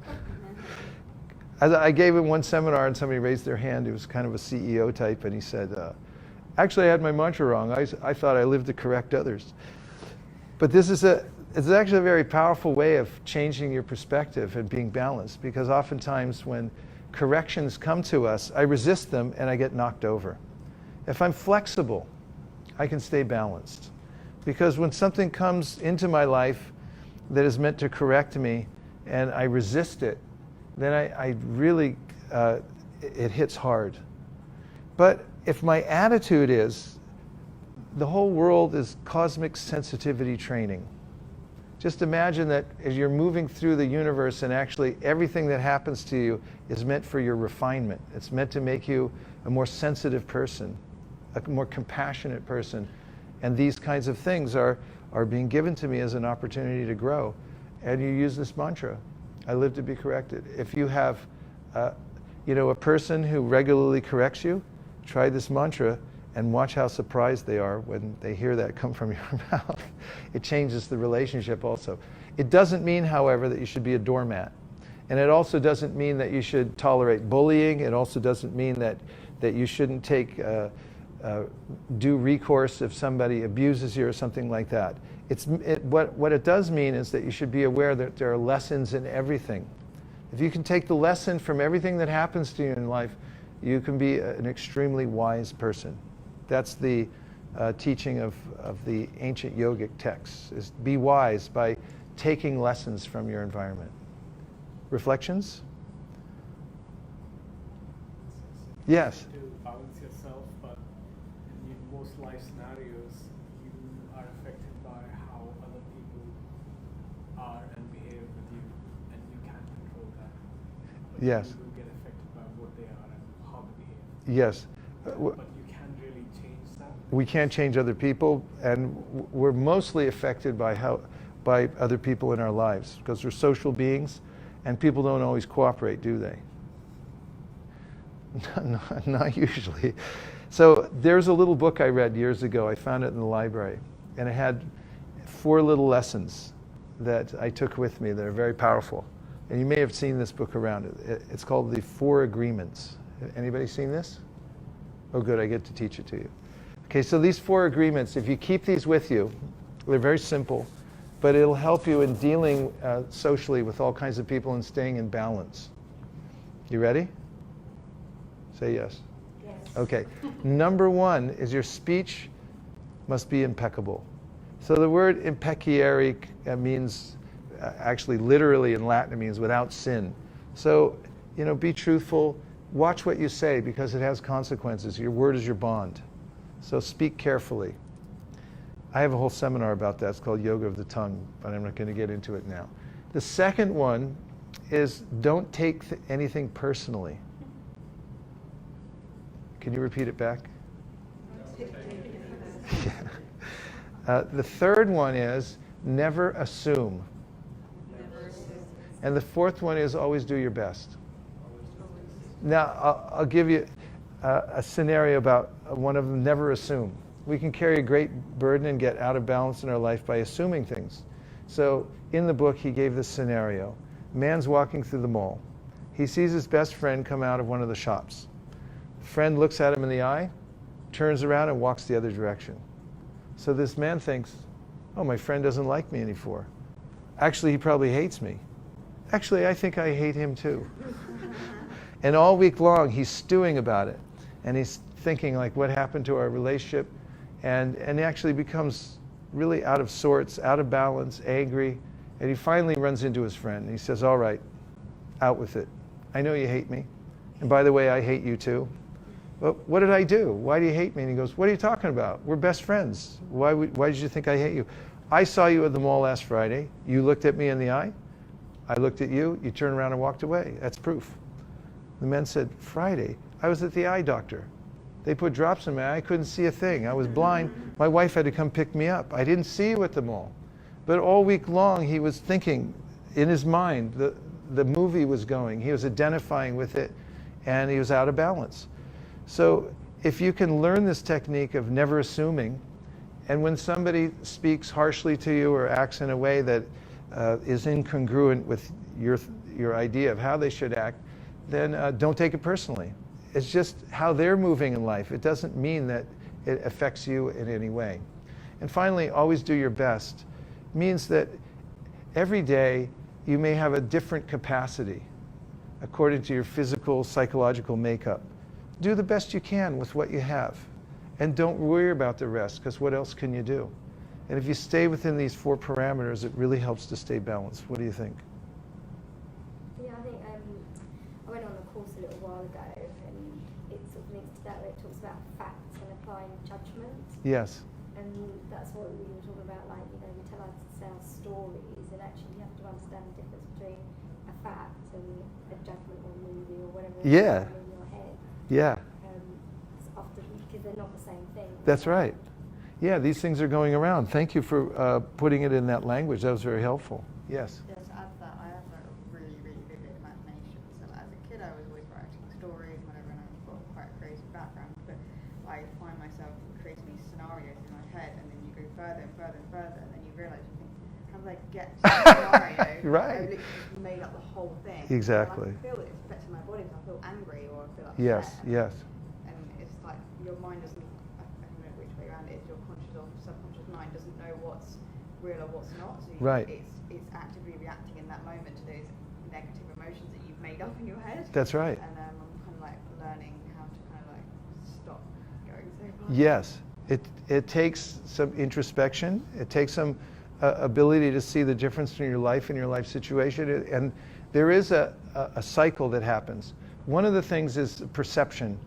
S2: I gave him one seminar and somebody raised their hand. He was kind of a CEO type, and he said, actually I had my mantra wrong. I thought I lived to correct others. But this is it's actually a very powerful way of changing your perspective and being balanced, because oftentimes when corrections come to us, I resist them and I get knocked over. If I'm flexible, I can stay balanced. Because when something comes into my life that is meant to correct me and I resist it, then I really, it hits hard. But if my attitude is, the whole world is cosmic sensitivity training. Just imagine that as you're moving through the universe, and actually everything that happens to you is meant for your refinement. It's meant to make you a more sensitive person, a more compassionate person. And these kinds of things are being given to me as an opportunity to grow. And you use this mantra, I live to be corrected. If you have a person who regularly corrects you, try this mantra and watch how surprised they are when they hear that come from your mouth. It changes the relationship also. It doesn't mean, however, that you should be a doormat. And it also doesn't mean that you should tolerate bullying. It also doesn't mean that you shouldn't take due recourse if somebody abuses you or something like that. What it does mean is that you should be aware that there are lessons in everything. If you can take the lesson from everything that happens to you in life, you can be an extremely wise person. That's the teaching of the ancient yogic texts, is be wise by taking lessons from your environment. Reflections? Yes?
S9: To balance yourself, but in most life scenarios, you are affected by how other people are and behave with you, and you can't control that. But
S2: Yes.
S9: you do get affected by what they are and how they behave.
S2: Yes.
S9: But you can't really change that.
S2: We can't change other people, and we're mostly affected by other people in our lives, because we're social beings, and people don't always cooperate, do they? Not usually. So there's a little book I read years ago. I found it in the library, and it had 4 little lessons that I took with me that are very powerful. And you may have seen this book around. It's called The 4 Agreements. Anybody seen this? Oh, good, I get to teach it to you. Okay, so these 4 agreements, if you keep these with you, they're very simple, but it'll help you in dealing socially with all kinds of people and staying in balance. You ready? Say yes.
S5: Yes.
S2: Okay. Number 1 is your speech must be impeccable. So the word impecciare means, actually literally in Latin, it means without sin. So, be truthful. Watch what you say, because it has consequences. Your word is your bond. So speak carefully. I have a whole seminar about that. It's called Yoga of the Tongue, but I'm not going to get into it now. The second one is don't take anything personally. Can you repeat it back? The third one is never assume. And the fourth one is always do your best. Now, I'll give you a scenario about one of them, never assume. We can carry a great burden and get out of balance in our life by assuming things. So in the book, he gave this scenario. Man's walking through the mall. He sees his best friend come out of one of the shops. Friend looks at him in the eye, turns around and walks the other direction. So this man thinks, oh, my friend doesn't like me anymore. Actually, he probably hates me. Actually, I think I hate him too. And all week long, he's stewing about it. And he's thinking, like, what happened to our relationship? And he actually becomes really out of sorts, out of balance, angry. And he finally runs into his friend. And he says, all right, out with it. I know you hate me. And by the way, I hate you too. Well, what did I do? Why do you hate me? And he goes, what are you talking about? We're best friends. Why did you think I hate you? I saw you at the mall last Friday. You looked at me in the eye. I looked at you. You turned around and walked away. That's proof. The man said, Friday, I was at the eye doctor. They put drops in my eye. I couldn't see a thing. I was blind. My wife had to come pick me up. I didn't see you at the mall. But all week long, he was thinking in his mind, the movie was going. He was identifying with it, and he was out of balance. So if you can learn this technique of never assuming, and when somebody speaks harshly to you or acts in a way that is incongruent with your idea of how they should act, then don't take it personally. It's just how they're moving in life. It doesn't mean that it affects you in any way. And finally, always do your best. Means that every day you may have a different capacity according to your physical, psychological makeup. Do the best you can with what you have. And don't worry about the rest, because what else can you do? And if you stay within these 4 parameters, it really helps to stay balanced. What do you think?
S10: Yeah, I think I went on a course a little while ago, and it sort of links to that, where it talks about facts and applying judgment.
S2: Yes.
S10: And that's what we were talking about, like, you know, we tell ourselves stories, and actually you have to understand the difference between a fact and a judgment or movie or whatever is
S2: Yeah.
S10: in your head.
S2: Yeah,
S10: It's often because they're not the same thing.
S2: that's right. Yeah, these things are going around. Thank you for putting it in that language. That was very helpful. Yes.
S11: Yes, to add to that, I have a really, really vivid imagination. So as a kid, I was always writing stories and whatever, and I've got quite a creative background. But I find myself creating these scenarios in my head, and then you go further and further and further, and then you realise, you think, how did I get to this scenario?
S2: Right.
S11: I literally just made up the whole thing.
S2: Exactly.
S11: And I feel that it's affecting my body, so I feel angry or I feel upset.
S2: Yes, yes.
S11: And it's like your mind doesn't, I don't know which way around it is, your conscious or subconscious mind doesn't know what's real or what's not. So
S2: Right.
S11: It's actively reacting in that moment to those negative emotions that you've made up in your head.
S2: That's right.
S11: And I'm kind of like learning how to kind of like stop going so far.
S2: Yes. It takes some introspection. It takes some ability to see the difference between your life and your life situation. And there is a cycle that happens. One of the things is perception.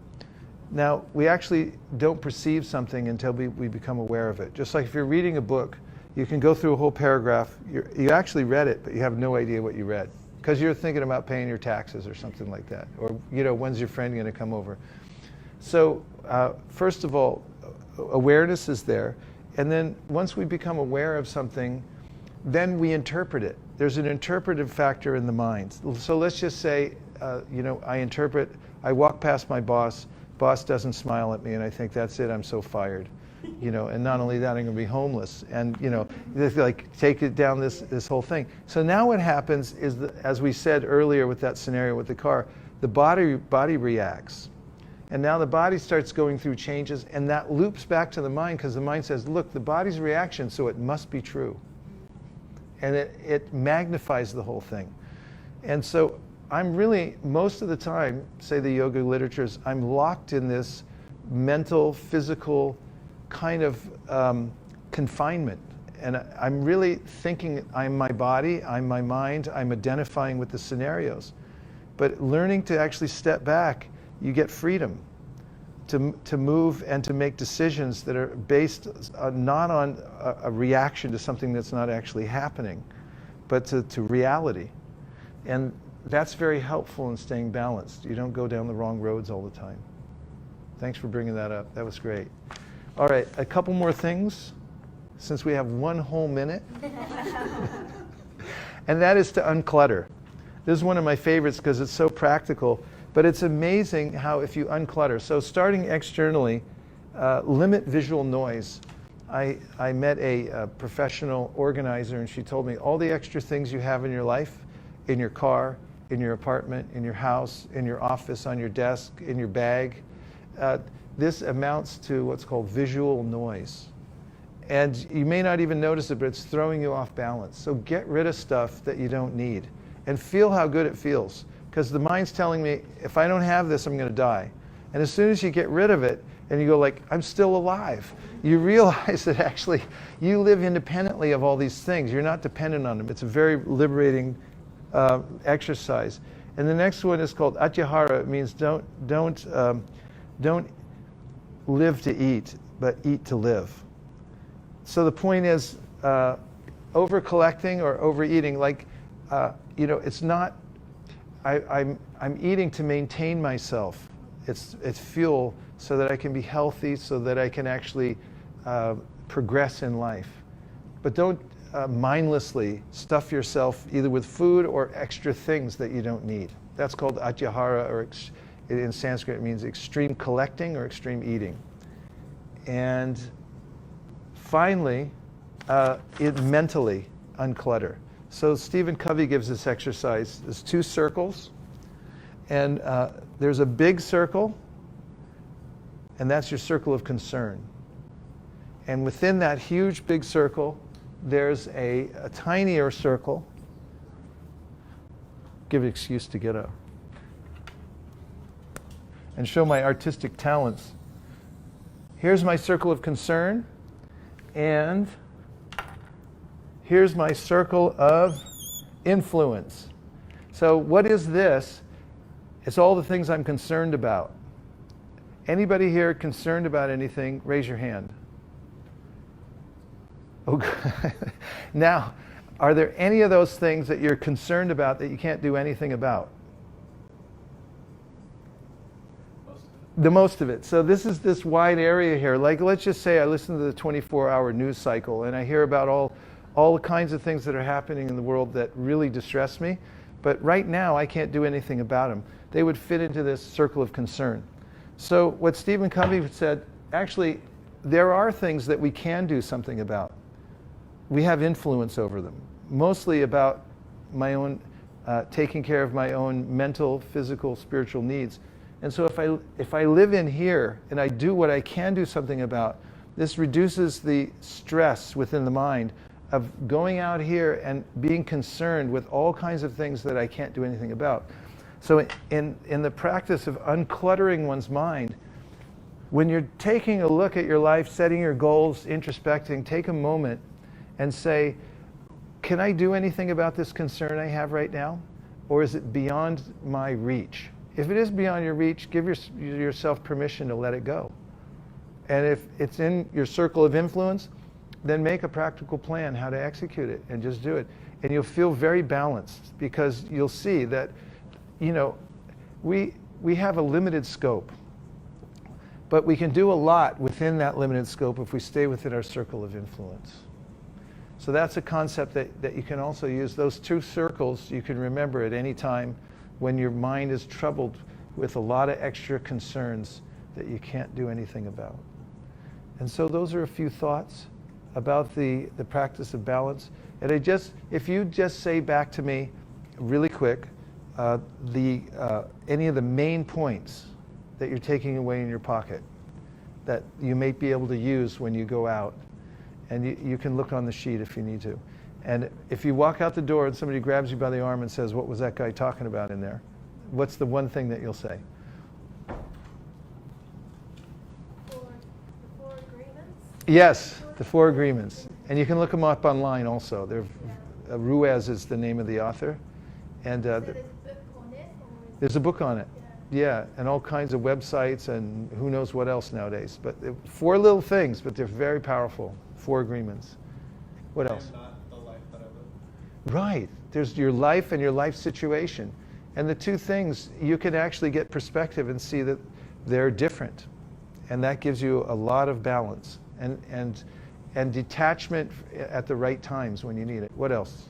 S2: Now, we actually don't perceive something until we become aware of it. Just like if you're reading a book, you can go through a whole paragraph. You actually read it, but you have no idea what you read because you're thinking about paying your taxes or something like that. Or, you know, when's your friend going to come over? So, first of all, awareness is there. And then once we become aware of something, then we interpret it. There's an interpretive factor in the mind. So let's just say, you know, I walk past my boss doesn't smile at me, and I think, that's it, I'm so fired. You know, and not only that, I'm going to be homeless. And, you know, like, take it down this whole thing. So now what happens is, as we said earlier with that scenario with the car, the body reacts. And now the body starts going through changes, and that loops back to the mind because the mind says, look, the body's reaction, so it must be true. And it magnifies the whole thing. And so I'm really, most of the time, say the yoga literatures, I'm locked in this mental, physical kind of confinement. And I'm really thinking I'm my body, I'm my mind, I'm identifying with the scenarios. But learning to actually step back, you get freedom to move and to make decisions that are based not on a reaction to something that's not actually happening, but to reality. And that's very helpful in staying balanced. You don't go down the wrong roads all the time. Thanks for bringing that up. That was great. All right, a couple more things, since we have 1 whole minute. And that is to unclutter. This is one of my favorites because it's so practical. But it's amazing how if you unclutter. So starting externally, limit visual noise. I met a professional organizer, and she told me all the extra things you have in your life, in your car, in your apartment, in your house, in your office, on your desk, in your bag, this amounts to what's called visual noise. And you may not even notice it, but it's throwing you off balance. So get rid of stuff that you don't need and feel how good it feels. Because the mind's telling me, if I don't have this, I'm going to die. And as soon as you get rid of it, and you go like, I'm still alive, you realize that actually you live independently of all these things. You're not dependent on them. It's a very liberating exercise. And the next one is called atyahara. It means don't live to eat, but eat to live. So the point is, over collecting or overeating, like, you know, it's not. I'm eating to maintain myself. It's fuel so that I can be healthy, so that I can actually progress in life. But don't mindlessly stuff yourself either with food or extra things that you don't need. That's called atyahara, or in Sanskrit it means extreme collecting or extreme eating. And finally, mentally unclutter. So Stephen Covey gives this exercise. There's 2 circles, and there's a big circle, and that's your circle of concern. And within that huge big circle, there's a tinier circle. Give an excuse to get up and show my artistic talents. Here's my circle of concern, and here's my circle of influence. So what is this? It's all the things I'm concerned about. Anybody here concerned about anything, raise your hand. Oh, now, are there any of those things that you're concerned about that you can't do anything about? The most of it. So this is this wide area here. Like, let's just say I listen to the 24-hour news cycle and I hear about all the kinds of things that are happening in the world that really distress me. But right now, I can't do anything about them. They would fit into this circle of concern. So what Stephen Covey said, actually, there are things that we can do something about. We have influence over them. Mostly about my own, taking care of my own mental, physical, spiritual needs. And so if I live in here and I do what I can do something about, this reduces the stress within the mind of going out here and being concerned with all kinds of things that I can't do anything about. So in the practice of uncluttering one's mind, when you're taking a look at your life, setting your goals, introspecting, take a moment and say, can I do anything about this concern I have right now? Or is it beyond my reach? If it is beyond your reach, give yourself permission to let it go. And if it's in your circle of influence, then make a practical plan how to execute it and just do it. And you'll feel very balanced because you'll see that, you know, we have a limited scope. But we can do a lot within that limited scope if we stay within our circle of influence. So that's a concept that you can also use. Those two circles you can remember at any time when your mind is troubled with a lot of extra concerns that you can't do anything about. And so those are a few thoughts about the practice of balance. And if you just say back to me really quick, any of the main points that you're taking away in your pocket that you may be able to use when you go out. And you can look on the sheet if you need to. And if you walk out the door and somebody grabs you by the arm and says, what was that guy talking about in there? What's the one thing that you'll say?
S6: The four agreements?
S2: Yes, the 4 agreements. And you can look them up online also. Ruiz is the name of the author. And
S6: So there's a book on it? Or
S2: there's a book on it.
S6: Yeah.
S2: Yeah, and all kinds of websites and who knows what else nowadays. But 4 little things, but they're very powerful. 4 agreements. What else?
S8: I am not the life that I live.
S2: Right. There's your life and your life situation. And the 2 things, you can actually get perspective and see that they're different. And that gives you a lot of balance and detachment at the right times when you need it. What else?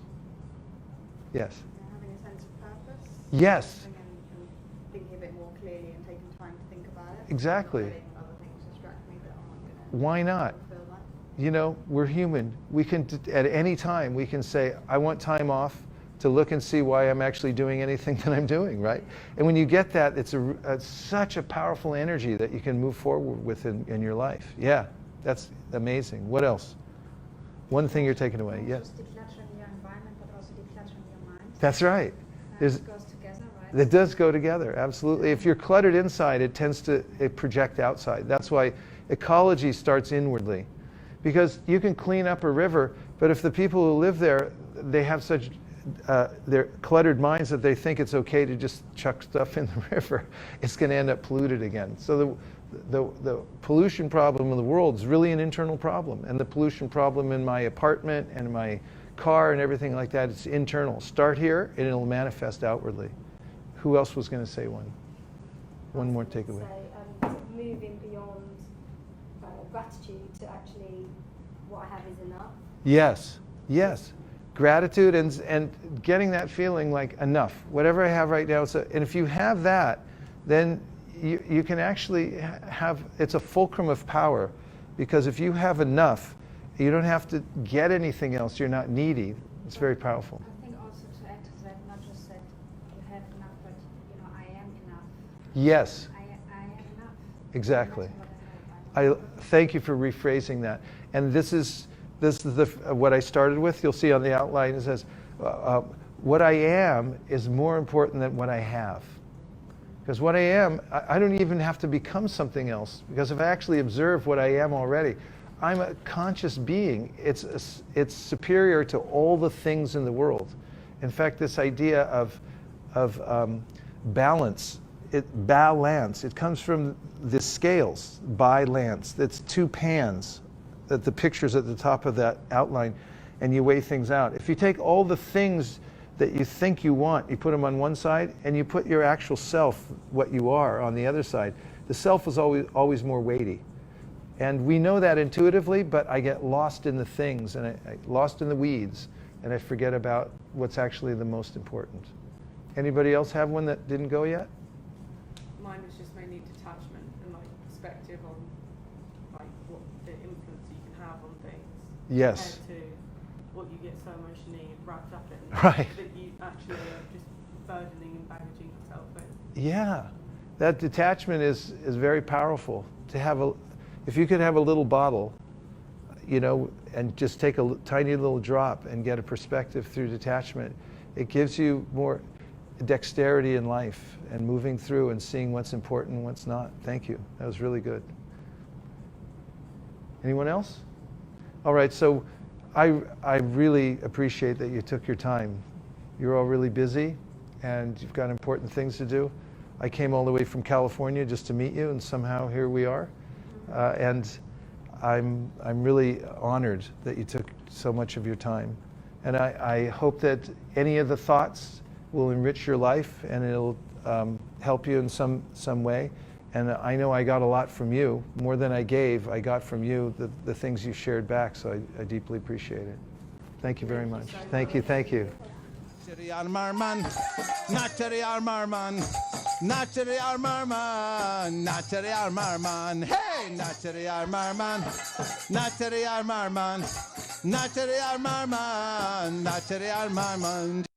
S2: Yes.
S11: Having a sense of purpose.
S2: Yes.
S11: And thinking a bit more clearly and taking time to think about it.
S2: Exactly.
S11: Not letting other things distract me that aren't going to
S2: Why not?
S11: fulfill that.
S2: You know, we're human. We can, at any time, we can say, I want time off to look and see why I'm actually doing anything that I'm doing, right? And when you get that, it's such a powerful energy that you can move forward with in your life. Yeah, that's amazing. What else? One thing you're taking away, yes?
S5: Just declutter in your environment, but also declutter in your mind.
S2: That's right.
S5: That
S2: There's,
S5: goes together, right?
S2: It does go together, absolutely. If you're cluttered inside, it tends to project outside. That's why ecology starts inwardly. Because you can clean up a river, but if the people who live there, they have such their cluttered minds that they think it's okay to just chuck stuff in the river, it's going to end up polluted again. So the pollution problem in the world is really an internal problem. And the pollution problem in my apartment and my car and everything like that, it's internal. Start here and it'll manifest outwardly. Who else was going to say one? One more takeaway.
S10: So moving beyond gratitude to actually what I have is enough.
S2: Yes, yes. Gratitude and getting that feeling like enough. Whatever I have right now, and if you have that, then you can actually have, it's a fulcrum of power. Because if you have enough, you don't have to get anything else. You're not needy. It's very powerful.
S5: I think also to add to that, not just that you have enough, but you know, I am enough.
S2: Yes,
S5: I am enough.
S2: exactly.
S5: No matter what I have.
S2: I thank you for rephrasing that. And this is what I started with. You'll see on the outline it says, what I am is more important than what I have. Because what I am, I don't even have to become something else. Because if I actually observe what I am already, I'm a conscious being. It's superior to all the things in the world. In fact, this idea of balance, it comes from the scales, balance. It's 2 pans the pictures at the top of that outline, and you weigh things out. If you take all the things that you think you want, you put them on one side, and you put your actual self, what you are, on the other side, the self is always more weighty. And we know that intuitively, but I get lost in the things, and I lost in the weeds, and I forget about what's actually the most important. Anybody else have one that didn't go yet?
S3: Mine was just mainly detachment and like perspective on like what the influence you can have on things.
S2: Yes.
S3: Compared to what you get so emotionally wrapped up in.
S2: Right.
S3: That you actually are just burdening and baggaging yourself with.
S2: Yeah. That detachment is very powerful. To have if you could have a little bottle, you know, and just take a tiny little drop and get a perspective through detachment, it gives you more dexterity in life and moving through and seeing what's important and what's not. Thank you. That was really good. Anyone else? All right, so I really appreciate that you took your time. You're all really busy and you've got important things to do. I came all the way from California just to meet you, and somehow here we are. And I'm really honored that you took so much of your time. And I hope that any of the thoughts will enrich your life, and it'll help you in some way. And I know I got a lot from you. More than I gave, I got from you the things you shared back, so I deeply appreciate it. Thank you very much. Thank you, thank you.
S1: Natcheri armarman, natcheri armarman, natcheri armarman, natcheri armarman, hey, natcheri armarman, natcheri armarman, natcheri armarman, natcheri armarman.